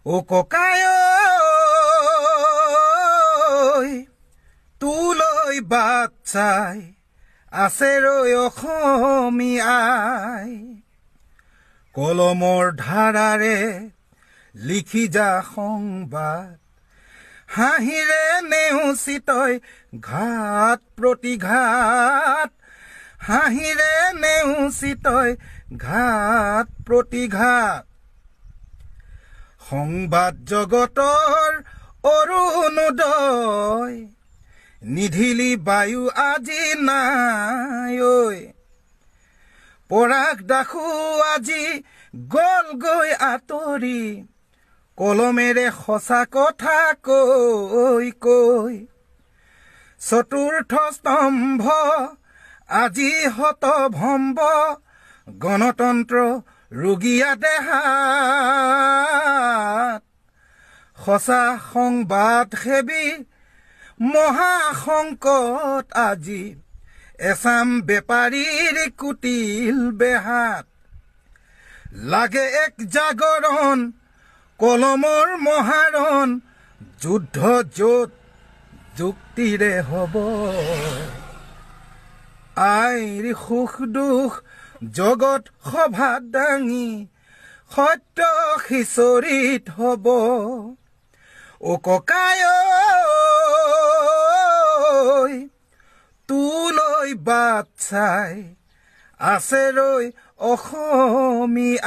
ও ককাই তোলৈ বাট চাই আছে ৰৈ অসমীয়াই কলমৰ ধাৰাৰে লিখি যা সংবাদ হাঁহিৰে নেওচি তই ঘাট প্ৰতিঘাত হাঁহিৰে নেওচি তই ঘাট প্ৰতিঘাত সংবাদ জগতৰ অৰুণোদয় নিধিলি বায়ু আজি নাই ঐ পৰাগ দাসু আজি গলগৈ আঁতৰি কলমেৰে সঁচা কথা কৈ কৈ চতুৰ্থ স্তম্ভ আজি হতভম্ব গণতন্ত্ৰ ৰুগীয়া দেহাত সঁচা সংবাদ সেৱী মহাসংকট আজি এচাম বেপাৰীৰ কুটিল বেহাত লাগে এক জাগৰণ কলমৰ মহাৰণ যুদ্ধ য'ত যুক্তিৰে হ'ব আইৰ সুখ দুখ জগত সভাত দাঙি সত্য সিঁচৰিত হ'ব ও ককাই তোলৈ বাট চাই আছে ৰৈ অসমীয়াই